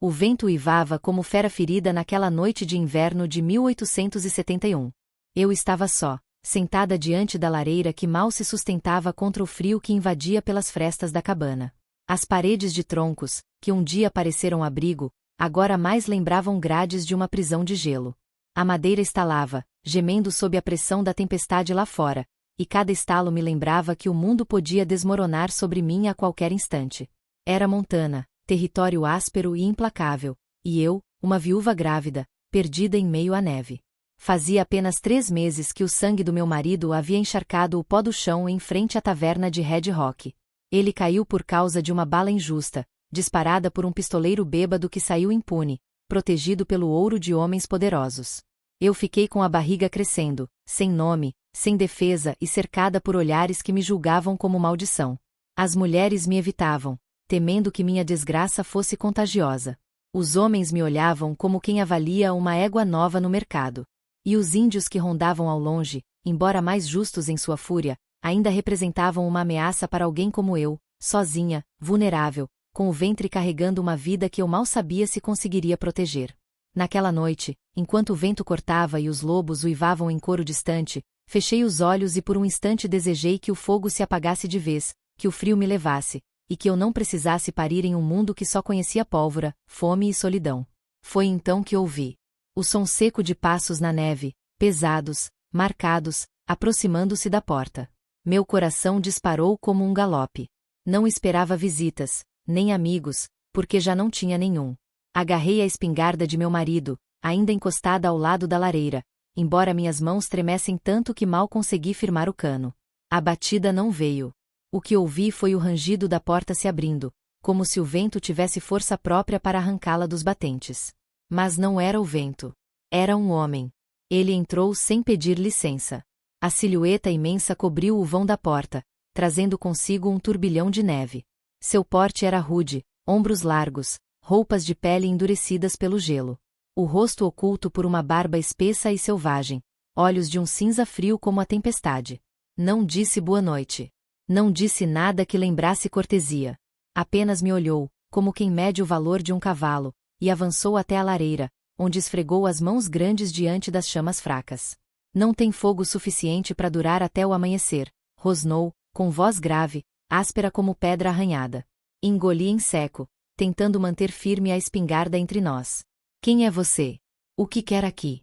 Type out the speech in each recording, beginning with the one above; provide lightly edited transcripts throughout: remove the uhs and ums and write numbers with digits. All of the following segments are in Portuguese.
O vento uivava como fera ferida naquela noite de inverno de 1871. Eu estava só, sentada diante da lareira que mal se sustentava contra o frio que invadia pelas frestas da cabana. As paredes de troncos, que um dia pareceram abrigo, agora mais lembravam grades de uma prisão de gelo. A madeira estalava, gemendo sob a pressão da tempestade lá fora, e cada estalo me lembrava que o mundo podia desmoronar sobre mim a qualquer instante. Era Montana, território áspero e implacável, e eu, uma viúva grávida, perdida em meio à neve. Fazia apenas 3 meses que o sangue do meu marido havia encharcado o pó do chão em frente à taverna de Red Rock. Ele caiu por causa de uma bala injusta, disparada por um pistoleiro bêbado que saiu impune, protegido pelo ouro de homens poderosos. Eu fiquei com a barriga crescendo, sem nome, sem defesa e cercada por olhares que me julgavam como maldição. As mulheres me evitavam, temendo que minha desgraça fosse contagiosa. Os homens me olhavam como quem avalia uma égua nova no mercado. E os índios que rondavam ao longe, embora mais justos em sua fúria, ainda representavam uma ameaça para alguém como eu, sozinha, vulnerável, com o ventre carregando uma vida que eu mal sabia se conseguiria proteger. Naquela noite, enquanto o vento cortava e os lobos uivavam em coro distante, fechei os olhos e por um instante desejei que o fogo se apagasse de vez, que o frio me levasse, e que eu não precisasse parir em um mundo que só conhecia pólvora, fome e solidão. Foi então que ouvi o som seco de passos na neve, pesados, marcados, aproximando-se da porta. Meu coração disparou como um galope. Não esperava visitas, nem amigos, porque já não tinha nenhum. Agarrei a espingarda de meu marido, ainda encostada ao lado da lareira, embora minhas mãos tremessem tanto que mal consegui firmar o cano. A batida não veio. O que ouvi foi o rangido da porta se abrindo, como se o vento tivesse força própria para arrancá-la dos batentes. Mas não era o vento. Era um homem. Ele entrou sem pedir licença. A silhueta imensa cobriu o vão da porta, trazendo consigo um turbilhão de neve. Seu porte era rude, ombros largos, roupas de pele endurecidas pelo gelo. O rosto oculto por uma barba espessa e selvagem, olhos de um cinza frio como a tempestade. Não disse boa noite. Não disse nada que lembrasse cortesia. Apenas me olhou, como quem mede o valor de um cavalo, e avançou até a lareira, onde esfregou as mãos grandes diante das chamas fracas. Não tem fogo suficiente para durar até o amanhecer, rosnou, com voz grave, áspera como pedra arranhada. Engoli em seco, tentando manter firme a espingarda entre nós. Quem é você? O que quer aqui?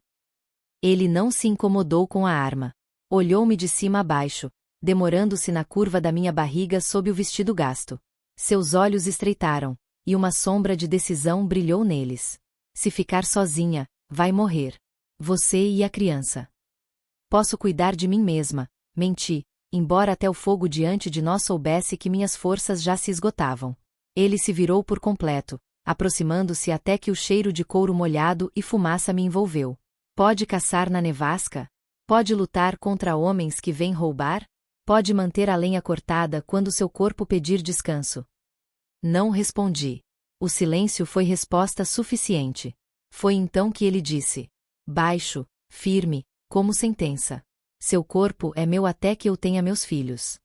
Ele não se incomodou com a arma. Olhou-me de cima a baixo, demorando-se na curva da minha barriga sob o vestido gasto. Seus olhos estreitaram, e uma sombra de decisão brilhou neles. Se ficar sozinha, vai morrer. Você e a criança. Posso cuidar de mim mesma, menti, embora até o fogo diante de nós soubesse que minhas forças já se esgotavam. Ele se virou por completo, aproximando-se até que o cheiro de couro molhado e fumaça me envolveu. Pode caçar na nevasca? Pode lutar contra homens que vêm roubar? Pode manter a lenha cortada quando seu corpo pedir descanso? Não respondi. O silêncio foi resposta suficiente. Foi então que ele disse, baixo, firme, como sentença. Seu corpo é meu até que eu tenha meus filhos.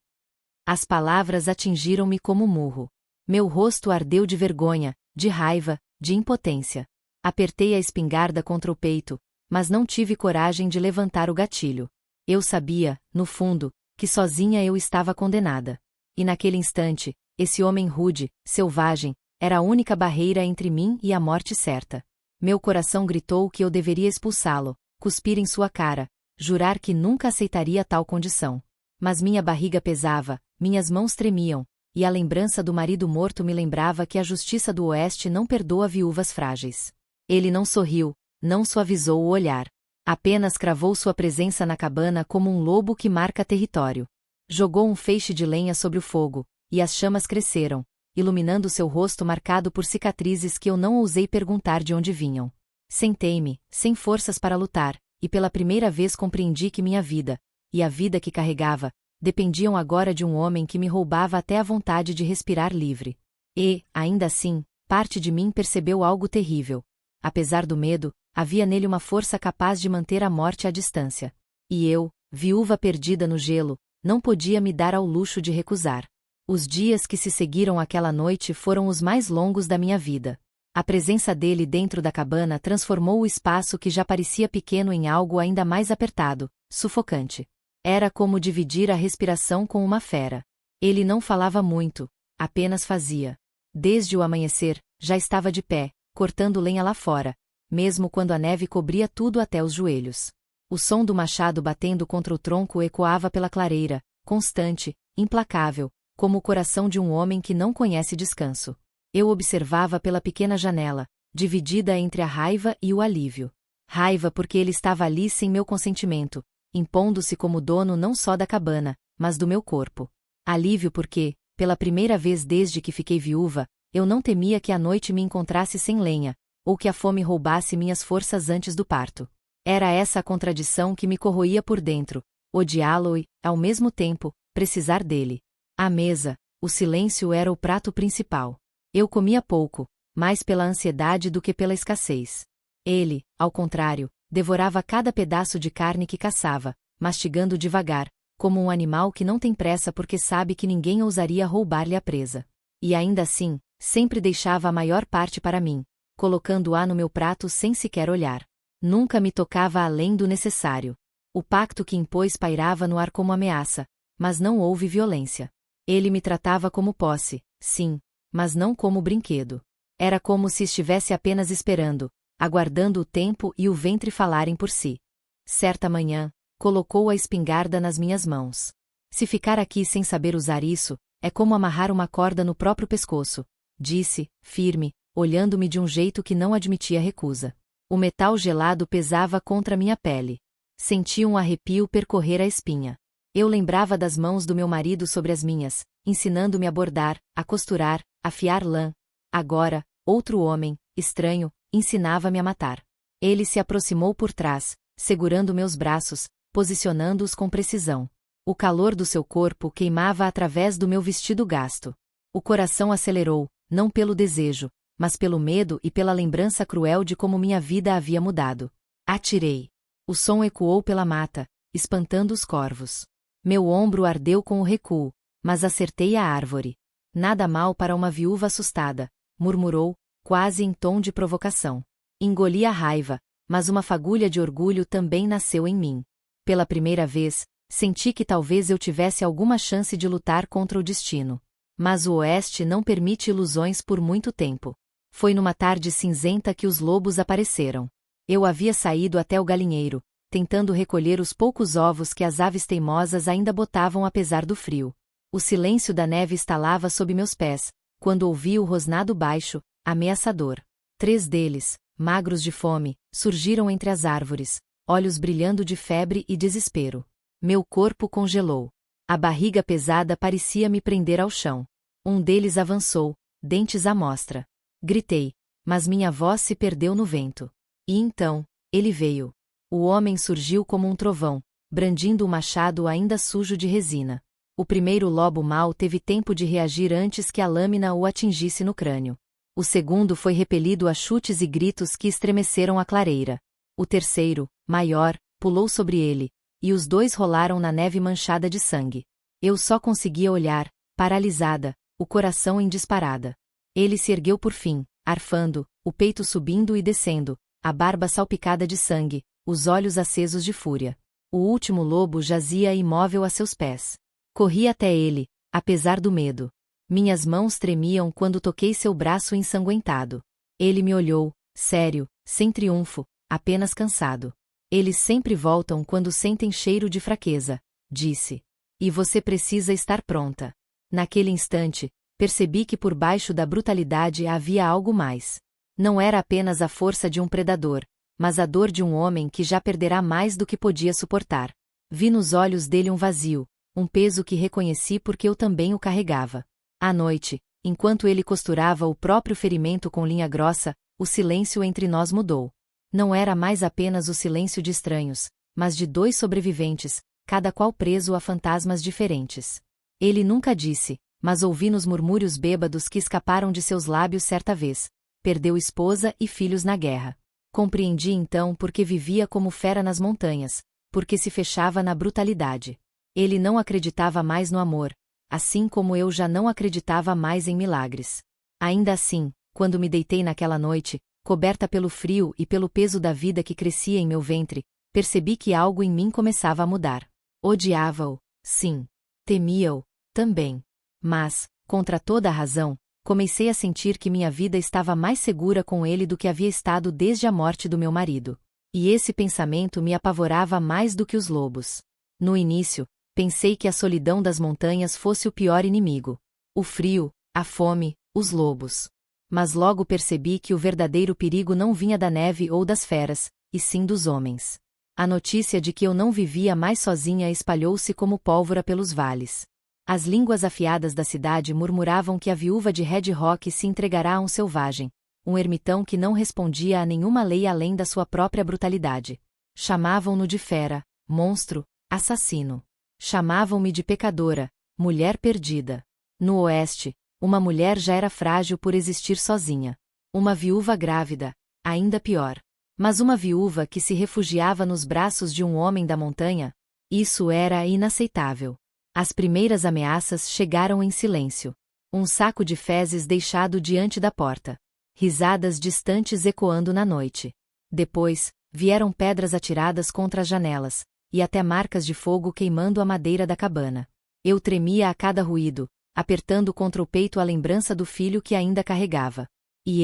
As palavras atingiram-me como murro. Meu rosto ardeu de vergonha, de raiva, de impotência. Apertei a espingarda contra o peito, mas não tive coragem de levantar o gatilho. Eu sabia, no fundo, que sozinha eu estava condenada. E naquele instante, esse homem rude, selvagem, era a única barreira entre mim e a morte certa. Meu coração gritou que eu deveria expulsá-lo, cuspir em sua cara, jurar que nunca aceitaria tal condição. Mas minha barriga pesava, minhas mãos tremiam, e a lembrança do marido morto me lembrava que a justiça do Oeste não perdoa viúvas frágeis. Ele não sorriu, não suavizou o olhar. Apenas cravou sua presença na cabana como um lobo que marca território. Jogou um feixe de lenha sobre o fogo, e as chamas cresceram, iluminando seu rosto marcado por cicatrizes que eu não ousei perguntar de onde vinham. Sentei-me, sem forças para lutar, e pela primeira vez compreendi que minha vida, e a vida que carregava, dependiam agora de um homem que me roubava até a vontade de respirar livre. E, ainda assim, parte de mim percebeu algo terrível. Apesar do medo, havia nele uma força capaz de manter a morte à distância. E eu, viúva perdida no gelo, não podia me dar ao luxo de recusar. Os dias que se seguiram àquela noite foram os mais longos da minha vida. A presença dele dentro da cabana transformou o espaço que já parecia pequeno em algo ainda mais apertado, sufocante. Era como dividir a respiração com uma fera. Ele não falava muito, apenas fazia. Desde o amanhecer, já estava de pé, cortando lenha lá fora, mesmo quando a neve cobria tudo até os joelhos. O som do machado batendo contra o tronco ecoava pela clareira, constante, implacável, como o coração de um homem que não conhece descanso. Eu observava pela pequena janela, dividida entre a raiva e o alívio. Raiva porque ele estava ali sem meu consentimento, impondo-se como dono não só da cabana, mas do meu corpo. Alívio porque, pela primeira vez desde que fiquei viúva, eu não temia que a noite me encontrasse sem lenha, ou que a fome roubasse minhas forças antes do parto. Era essa a contradição que me corroía por dentro, odiá-lo e, ao mesmo tempo, precisar dele. À mesa, o silêncio era o prato principal. Eu comia pouco, mais pela ansiedade do que pela escassez. Ele, ao contrário, devorava cada pedaço de carne que caçava, mastigando devagar, como um animal que não tem pressa porque sabe que ninguém ousaria roubar-lhe a presa. E ainda assim, sempre deixava a maior parte para mim, colocando-a no meu prato sem sequer olhar. Nunca me tocava além do necessário. O pacto que impôs pairava no ar como ameaça, mas não houve violência. Ele me tratava como posse, sim, mas não como brinquedo. Era como se estivesse apenas esperando, aguardando o tempo e o ventre falarem por si. Certa manhã, colocou a espingarda nas minhas mãos. Se ficar aqui sem saber usar isso, é como amarrar uma corda no próprio pescoço, disse, firme, olhando-me de um jeito que não admitia recusa. O metal gelado pesava contra minha pele. Senti um arrepio percorrer a espinha. Eu lembrava das mãos do meu marido sobre as minhas, ensinando-me a bordar, a costurar, a fiar lã. Agora, outro homem, estranho, ensinava-me a matar. Ele se aproximou por trás, segurando meus braços, posicionando-os com precisão. O calor do seu corpo queimava através do meu vestido gasto. O coração acelerou, não pelo desejo, mas pelo medo e pela lembrança cruel de como minha vida havia mudado. Atirei. O som ecoou pela mata, espantando os corvos. Meu ombro ardeu com o recuo, mas acertei a árvore. Nada mal para uma viúva assustada, murmurou, quase em tom de provocação. Engoli a raiva, mas uma fagulha de orgulho também nasceu em mim. Pela primeira vez, senti que talvez eu tivesse alguma chance de lutar contra o destino. Mas o Oeste não permite ilusões por muito tempo. Foi numa tarde cinzenta que os lobos apareceram. Eu havia saído até o galinheiro, tentando recolher os poucos ovos que as aves teimosas ainda botavam apesar do frio. O silêncio da neve estalava sob meus pés, quando ouvi o rosnado baixo, ameaçador. 3 deles, magros de fome, surgiram entre as árvores, olhos brilhando de febre e desespero. Meu corpo congelou. A barriga pesada parecia me prender ao chão. Um deles avançou, dentes à mostra. Gritei, mas minha voz se perdeu no vento. E então, ele veio. O homem surgiu como um trovão, brandindo o machado ainda sujo de resina. O primeiro lobo mau teve tempo de reagir antes que a lâmina o atingisse no crânio. O segundo foi repelido a chutes e gritos que estremeceram a clareira. O terceiro, maior, pulou sobre ele, e os 2 rolaram na neve manchada de sangue. Eu só conseguia olhar, paralisada, o coração em disparada. Ele se ergueu por fim, arfando, o peito subindo e descendo, a barba salpicada de sangue, os olhos acesos de fúria. O último lobo jazia imóvel a seus pés. Corri até ele, apesar do medo. Minhas mãos tremiam quando toquei seu braço ensanguentado. Ele me olhou, sério, sem triunfo, apenas cansado. Eles sempre voltam quando sentem cheiro de fraqueza, disse. E você precisa estar pronta. Naquele instante, percebi que por baixo da brutalidade havia algo mais. Não era apenas a força de um predador, mas a dor de um homem que já perderá mais do que podia suportar. Vi nos olhos dele um vazio, um peso que reconheci porque eu também o carregava. À noite, enquanto ele costurava o próprio ferimento com linha grossa, o silêncio entre nós mudou. Não era mais apenas o silêncio de estranhos, mas de 2 sobreviventes, cada qual preso a fantasmas diferentes. Ele nunca disse, mas ouvi nos murmúrios bêbados que escaparam de seus lábios certa vez. Perdeu esposa e filhos na guerra. Compreendi então porque vivia como fera nas montanhas, porque se fechava na brutalidade. Ele não acreditava mais no amor, assim como eu já não acreditava mais em milagres. Ainda assim, quando me deitei naquela noite, coberta pelo frio e pelo peso da vida que crescia em meu ventre, percebi que algo em mim começava a mudar. Odiava-o, sim. Temia-o, também. Mas, contra toda a razão, comecei a sentir que minha vida estava mais segura com ele do que havia estado desde a morte do meu marido. E esse pensamento me apavorava mais do que os lobos. No início, pensei que a solidão das montanhas fosse o pior inimigo. O frio, a fome, os lobos. Mas logo percebi que o verdadeiro perigo não vinha da neve ou das feras, e sim dos homens. A notícia de que eu não vivia mais sozinha espalhou-se como pólvora pelos vales. As línguas afiadas da cidade murmuravam que a viúva de Red Rock se entregará a um selvagem, um ermitão que não respondia a nenhuma lei além da sua própria brutalidade. Chamavam-no de fera, monstro, assassino. Chamavam-me de pecadora, mulher perdida. No oeste, uma mulher já era frágil por existir sozinha. Uma viúva grávida, ainda pior. Mas uma viúva que se refugiava nos braços de um homem da montanha? Isso era inaceitável. As primeiras ameaças chegaram em silêncio. Um saco de fezes deixado diante da porta. Risadas distantes ecoando na noite. Depois, vieram pedras atiradas contra as janelas, e até marcas de fogo queimando a madeira da cabana. Eu tremia a cada ruído, apertando contra o peito a lembrança do filho que ainda carregava. E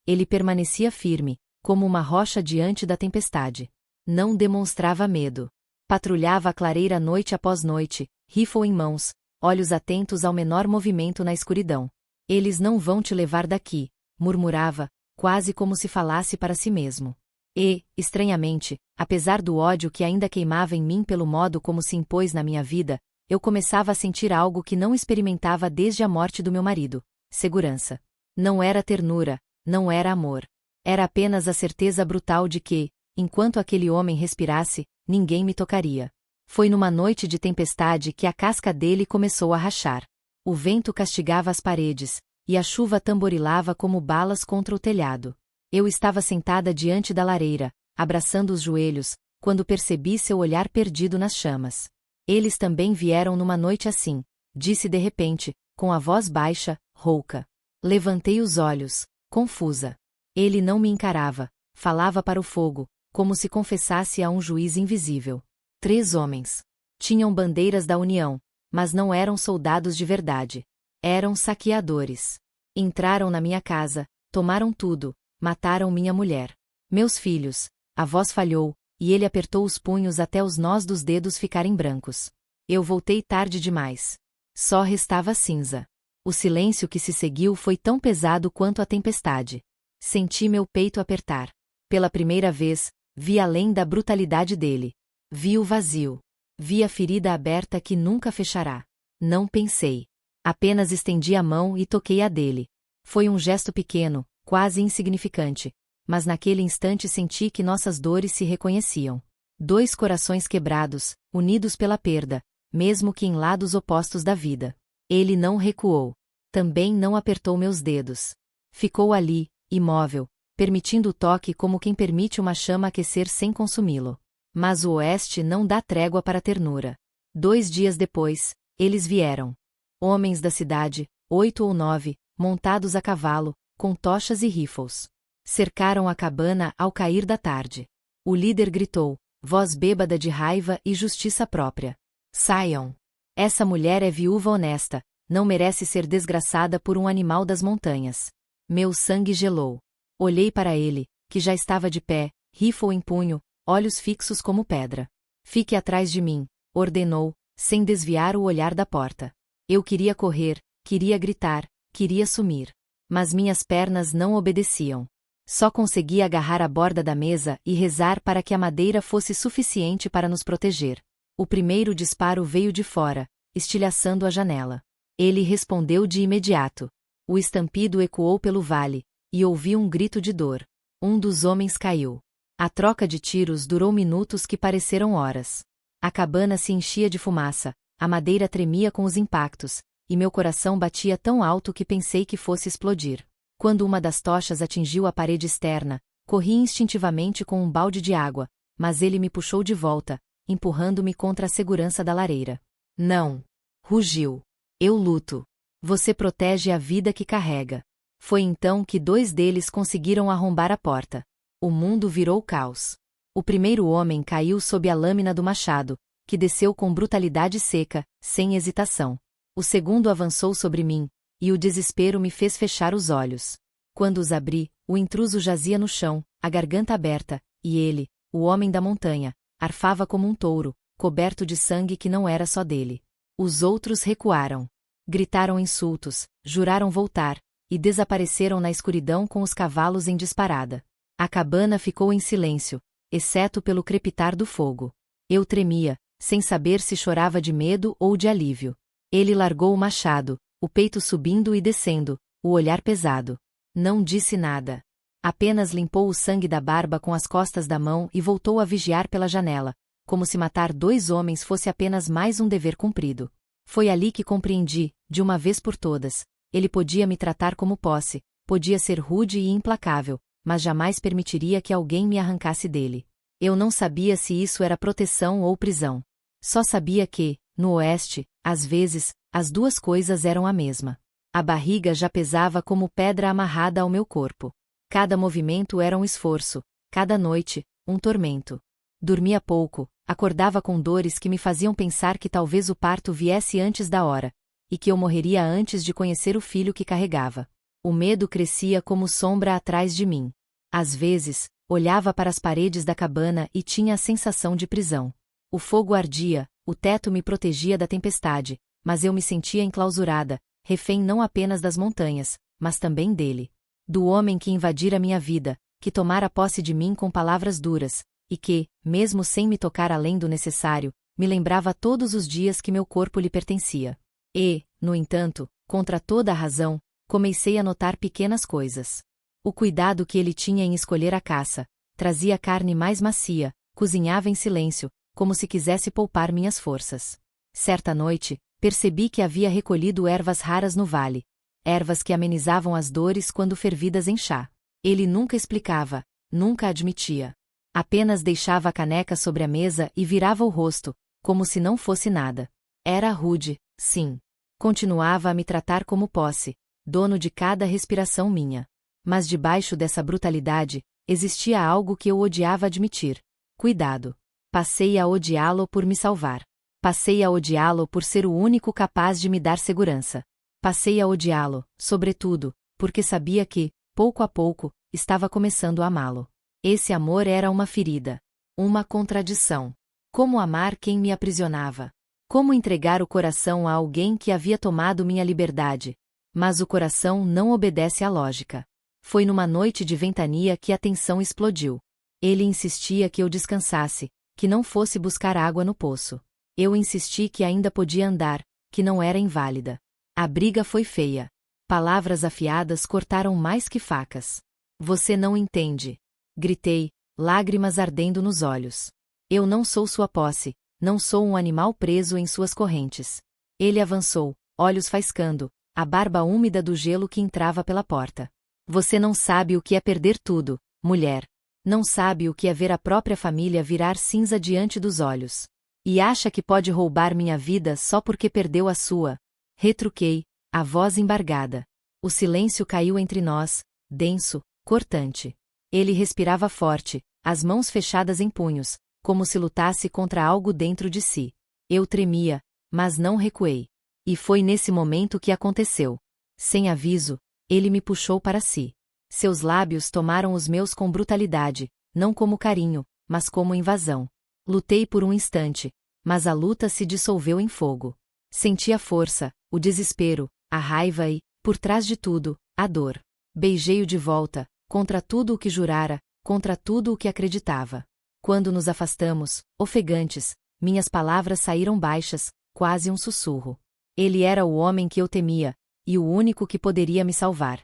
ele permanecia firme, como uma rocha diante da tempestade. Não demonstrava medo. Patrulhava a clareira noite após noite, rifle em mãos, olhos atentos ao menor movimento na escuridão. Eles não vão te levar daqui, murmurava, quase como se falasse para si mesmo. E, estranhamente, apesar do ódio que ainda queimava em mim pelo modo como se impôs na minha vida, eu começava a sentir algo que não experimentava desde a morte do meu marido: segurança. Não era ternura, não era amor. Era apenas a certeza brutal de que, enquanto aquele homem respirasse, ninguém me tocaria. Foi numa noite de tempestade que a casca dele começou a rachar. O vento castigava as paredes, e a chuva tamborilava como balas contra o telhado. Eu estava sentada diante da lareira, abraçando os joelhos, quando percebi seu olhar perdido nas chamas. Eles também vieram numa noite assim, disse de repente, com a voz baixa, rouca. Levantei os olhos, confusa. Ele não me encarava, falava para o fogo, como se confessasse a um juiz invisível. 3 homens. Tinham bandeiras da União, mas não eram soldados de verdade. Eram saqueadores. Entraram na minha casa, tomaram tudo, mataram minha mulher. Meus filhos. A voz falhou, e ele apertou os punhos até os nós dos dedos ficarem brancos. Eu voltei tarde demais. Só restava cinza. O silêncio que se seguiu foi tão pesado quanto a tempestade. Senti meu peito apertar. Pela primeira vez, vi além da brutalidade dele. Vi o vazio. Vi a ferida aberta que nunca fechará. Não pensei. Apenas estendi a mão e toquei a dele. Foi um gesto pequeno, quase insignificante, mas naquele instante senti que nossas dores se reconheciam. 2 corações quebrados, unidos pela perda, mesmo que em lados opostos da vida. Ele não recuou. Também não apertou meus dedos. Ficou ali, imóvel, permitindo o toque como quem permite uma chama aquecer sem consumi-lo. Mas o oeste não dá trégua para a ternura. 2 dias depois, eles vieram. Homens da cidade, 8 ou 9, montados a cavalo, com tochas e rifles. Cercaram a cabana ao cair da tarde. O líder gritou, voz bêbada de raiva e justiça própria. Saiam! Essa mulher é viúva honesta, não merece ser desgraçada por um animal das montanhas. Meu sangue gelou. Olhei para ele, que já estava de pé, rifle em punho, olhos fixos como pedra. Fique atrás de mim, ordenou, sem desviar o olhar da porta. Eu queria correr, queria gritar, queria sumir. Mas minhas pernas não obedeciam. Só conseguia agarrar a borda da mesa e rezar para que a madeira fosse suficiente para nos proteger. O primeiro disparo veio de fora, estilhaçando a janela. Ele respondeu de imediato. O estampido ecoou pelo vale, e ouvi um grito de dor. Um dos homens caiu. A troca de tiros durou minutos que pareceram horas. A cabana se enchia de fumaça, a madeira tremia com os impactos, e meu coração batia tão alto que pensei que fosse explodir. Quando uma das tochas atingiu a parede externa, corri instintivamente com um balde de água, mas ele me puxou de volta, empurrando-me contra a segurança da lareira. Não! Rugiu. Eu luto. Você protege a vida que carrega. Foi então que 2 deles conseguiram arrombar a porta. O mundo virou caos. O primeiro homem caiu sob a lâmina do machado, que desceu com brutalidade seca, sem hesitação. O segundo avançou sobre mim, e o desespero me fez fechar os olhos. Quando os abri, o intruso jazia no chão, a garganta aberta, e ele, o homem da montanha, arfava como um touro, coberto de sangue que não era só dele. Os outros recuaram. Gritaram insultos, juraram voltar, e desapareceram na escuridão com os cavalos em disparada. A cabana ficou em silêncio, exceto pelo crepitar do fogo. Eu tremia, sem saber se chorava de medo ou de alívio. Ele largou o machado, o peito subindo e descendo, o olhar pesado. Não disse nada. Apenas limpou o sangue da barba com as costas da mão e voltou a vigiar pela janela, como se matar 2 homens fosse apenas mais um dever cumprido. Foi ali que compreendi, de uma vez por todas, ele podia me tratar como posse, podia ser rude e implacável, mas jamais permitiria que alguém me arrancasse dele. Eu não sabia se isso era proteção ou prisão. Só sabia que, no oeste, às vezes, as 2 coisas eram a mesma. A barriga já pesava como pedra amarrada ao meu corpo. Cada movimento era um esforço, cada noite, um tormento. Dormia pouco, acordava com dores que me faziam pensar que talvez o parto viesse antes da hora, e que eu morreria antes de conhecer o filho que carregava. O medo crescia como sombra atrás de mim. Às vezes, olhava para as paredes da cabana e tinha a sensação de prisão. O fogo ardia, o teto me protegia da tempestade, mas eu me sentia enclausurada, refém não apenas das montanhas, mas também dele. Do homem que invadira minha vida, que tomara posse de mim com palavras duras, e que, mesmo sem me tocar além do necessário, me lembrava todos os dias que meu corpo lhe pertencia. E, no entanto, contra toda a razão, comecei a notar pequenas coisas. O cuidado que ele tinha em escolher a caça, trazia carne mais macia, cozinhava em silêncio, como se quisesse poupar minhas forças. Certa noite, percebi que havia recolhido ervas raras no vale, ervas que amenizavam as dores quando fervidas em chá. Ele nunca explicava, nunca admitia. Apenas deixava a caneca sobre a mesa e virava o rosto, como se não fosse nada. Era rude, sim. Continuava a me tratar como posse, dono de cada respiração minha. Mas debaixo dessa brutalidade, existia algo que eu odiava admitir: cuidado. Passei a odiá-lo por me salvar. Passei a odiá-lo por ser o único capaz de me dar segurança. Passei a odiá-lo, sobretudo, porque sabia que, pouco a pouco, estava começando a amá-lo. Esse amor era uma ferida. Uma contradição. Como amar quem me aprisionava? Como entregar o coração a alguém que havia tomado minha liberdade? Mas o coração não obedece à lógica. Foi numa noite de ventania que a tensão explodiu. Ele insistia que eu descansasse, que não fosse buscar água no poço. Eu insisti que ainda podia andar, que não era inválida. A briga foi feia. Palavras afiadas cortaram mais que facas. Você não entende. Gritei, lágrimas ardendo nos olhos. Eu não sou sua posse, não sou um animal preso em suas correntes. Ele avançou, olhos faiscando, a barba úmida do gelo que entrava pela porta. Você não sabe o que é perder tudo, mulher. Não sabe o que é ver a própria família virar cinza diante dos olhos. E acha que pode roubar minha vida só porque perdeu a sua. Retruquei, a voz embargada. O silêncio caiu entre nós, denso, cortante. Ele respirava forte, as mãos fechadas em punhos, como se lutasse contra algo dentro de si. Eu tremia, mas não recuei. E foi nesse momento que aconteceu. Sem aviso, ele me puxou para si. Seus lábios tomaram os meus com brutalidade, não como carinho, mas como invasão. Lutei por um instante, mas a luta se dissolveu em fogo. Senti a força, o desespero, a raiva e, por trás de tudo, a dor. Beijei-o de volta, contra tudo o que jurara, contra tudo o que acreditava. Quando nos afastamos, ofegantes, minhas palavras saíram baixas, quase um sussurro. Ele era o homem que eu temia, e o único que poderia me salvar.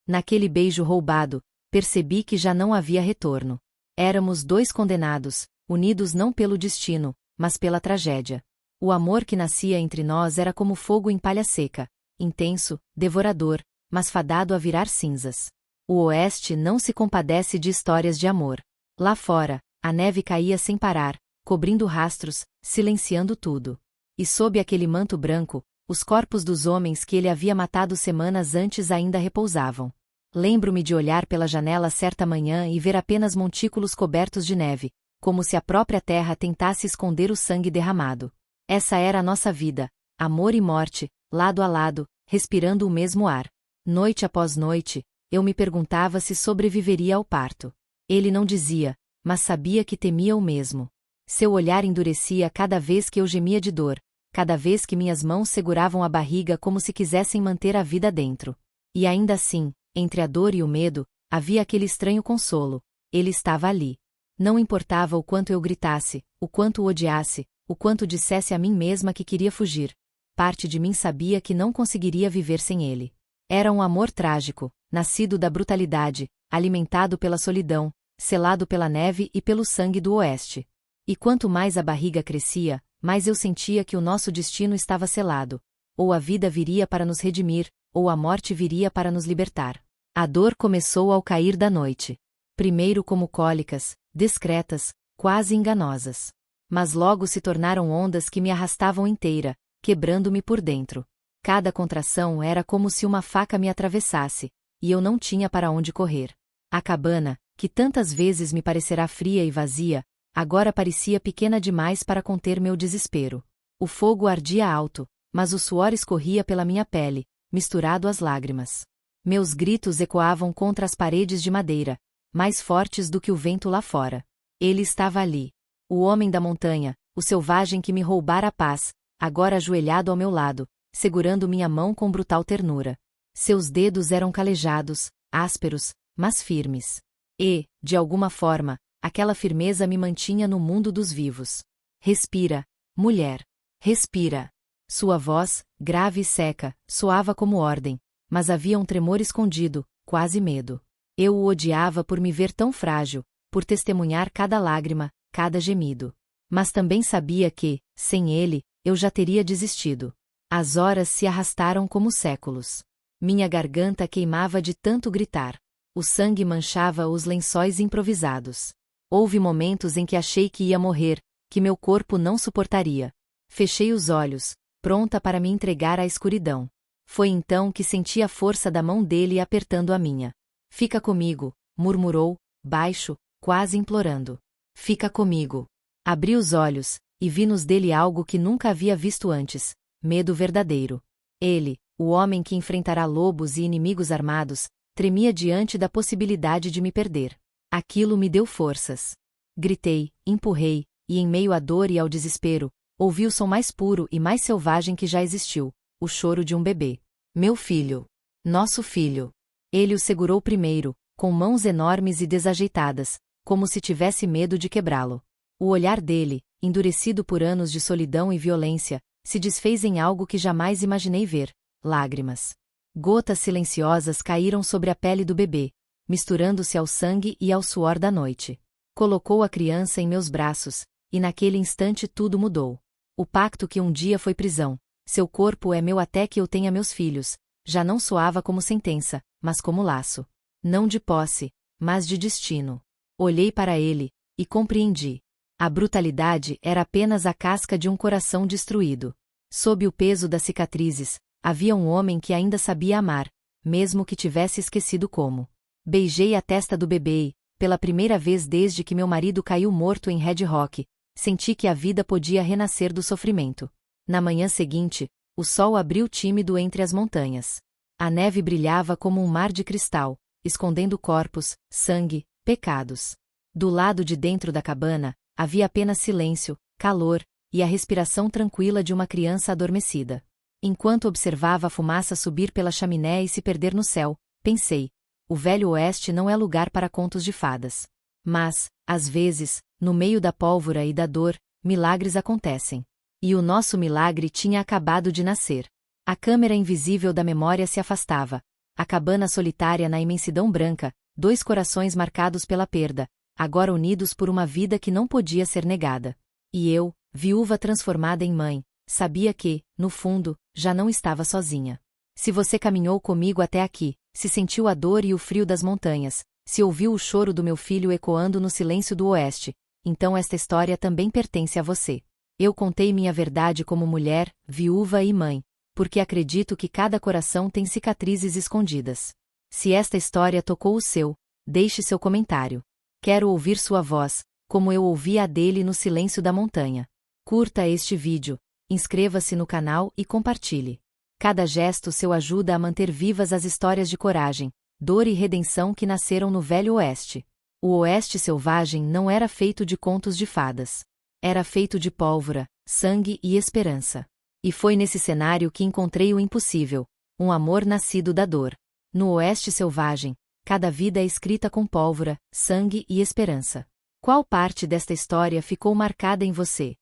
Naquele beijo roubado, percebi que já não havia retorno. Éramos 2 condenados, unidos não pelo destino, mas pela tragédia. O amor que nascia entre nós era como fogo em palha seca, intenso, devorador, mas fadado a virar cinzas. O oeste não se compadece de histórias de amor. Lá fora, a neve caía sem parar, cobrindo rastros, silenciando tudo. E sob aquele manto branco, Os corpos dos homens que ele havia matado semanas antes ainda repousavam. Lembro-me de olhar pela janela certa manhã e ver apenas montículos cobertos de neve, como se a própria terra tentasse esconder o sangue derramado. Essa era a nossa vida, amor e morte, lado a lado, respirando o mesmo ar. Noite após noite, eu me perguntava se sobreviveria ao parto. Ele não dizia, mas sabia que temia o mesmo. Seu olhar endurecia cada vez que eu gemia de dor, cada vez que minhas mãos seguravam a barriga como se quisessem manter a vida dentro. E ainda assim, entre a dor e o medo, havia aquele estranho consolo. Ele estava ali. Não importava o quanto eu gritasse, o quanto o odiasse, o quanto dissesse a mim mesma que queria fugir. Parte de mim sabia que não conseguiria viver sem ele. Era um amor trágico, nascido da brutalidade, alimentado pela solidão, selado pela neve e pelo sangue do oeste. E quanto mais a barriga crescia, mais eu sentia que o nosso destino estava selado. Ou a vida viria para nos redimir, ou a morte viria para nos libertar. A dor começou ao cair da noite. Primeiro como cólicas, discretas, quase enganosas. Mas logo se tornaram ondas que me arrastavam inteira, quebrando-me por dentro. Cada contração era como se uma faca me atravessasse, e eu não tinha para onde correr. A cabana, que tantas vezes me parecerá fria e vazia, agora parecia pequena demais para conter meu desespero. O fogo ardia alto, mas o suor escorria pela minha pele, misturado às lágrimas. Meus gritos ecoavam contra as paredes de madeira, mais fortes do que o vento lá fora. Ele estava ali. O homem da montanha, o selvagem que me roubara a paz, agora ajoelhado ao meu lado, segurando minha mão com brutal ternura. Seus dedos eram calejados, ásperos, mas firmes. E, de alguma forma, aquela firmeza me mantinha no mundo dos vivos. Respira, mulher. Respira. Sua voz, grave e seca, soava como ordem, mas havia um tremor escondido, quase medo. Eu o odiava por me ver tão frágil, por testemunhar cada lágrima, cada gemido. Mas também sabia que, sem ele, eu já teria desistido. As horas se arrastaram como séculos. Minha garganta queimava de tanto gritar. O sangue manchava os lençóis improvisados. Houve momentos em que achei que ia morrer, que meu corpo não suportaria. Fechei os olhos, pronta para me entregar à escuridão. Foi então que senti a força da mão dele apertando a minha. Fica comigo, murmurou, baixo, quase implorando. Fica comigo. Abri os olhos, e vi nos dele algo que nunca havia visto antes, medo verdadeiro. Ele, o homem que enfrentará lobos e inimigos armados, tremia diante da possibilidade de me perder. Aquilo me deu forças. Gritei, empurrei, e em meio à dor e ao desespero, ouvi o som mais puro e mais selvagem que já existiu, o choro de um bebê. Meu filho. Nosso filho. Ele o segurou primeiro, com mãos enormes e desajeitadas, como se tivesse medo de quebrá-lo. O olhar dele, endurecido por anos de solidão e violência, se desfez em algo que jamais imaginei ver: lágrimas. Gotas silenciosas caíram sobre a pele do bebê, misturando-se ao sangue e ao suor da noite. Colocou a criança em meus braços, e naquele instante tudo mudou. O pacto que um dia foi prisão, seu corpo é meu até que eu tenha meus filhos, já não soava como sentença, mas como laço. Não de posse, mas de destino. Olhei para ele, e compreendi. A brutalidade era apenas a casca de um coração destruído. Sob o peso das cicatrizes, havia um homem que ainda sabia amar, mesmo que tivesse esquecido como. Beijei a testa do bebê e, pela primeira vez desde que meu marido caiu morto em Red Rock, senti que a vida podia renascer do sofrimento. Na manhã seguinte, o sol abriu tímido entre as montanhas. A neve brilhava como um mar de cristal, escondendo corpos, sangue, pecados. Do lado de dentro da cabana, havia apenas silêncio, calor, e a respiração tranquila de uma criança adormecida. Enquanto observava a fumaça subir pela chaminé e se perder no céu, pensei: o Velho Oeste não é lugar para contos de fadas. Mas, às vezes, no meio da pólvora e da dor, milagres acontecem. E o nosso milagre tinha acabado de nascer. A câmera invisível da memória se afastava. A cabana solitária na imensidão branca, dois corações marcados pela perda, agora unidos por uma vida que não podia ser negada. E eu, viúva transformada em mãe, sabia que, no fundo, já não estava sozinha. Se você caminhou comigo até aqui, se sentiu a dor e o frio das montanhas, se ouviu o choro do meu filho ecoando no silêncio do oeste, então esta história também pertence a você. Eu contei minha verdade como mulher, viúva e mãe, porque acredito que cada coração tem cicatrizes escondidas. Se esta história tocou o seu, deixe seu comentário. Quero ouvir sua voz, como eu ouvi a dele no silêncio da montanha. Curta este vídeo, inscreva-se no canal e compartilhe. Cada gesto seu ajuda a manter vivas as histórias de coragem, dor e redenção que nasceram no Velho Oeste. O Oeste selvagem não era feito de contos de fadas. Era feito de pólvora, sangue e esperança. E foi nesse cenário que encontrei o impossível, um amor nascido da dor. No Oeste selvagem, cada vida é escrita com pólvora, sangue e esperança. Qual parte desta história ficou marcada em você?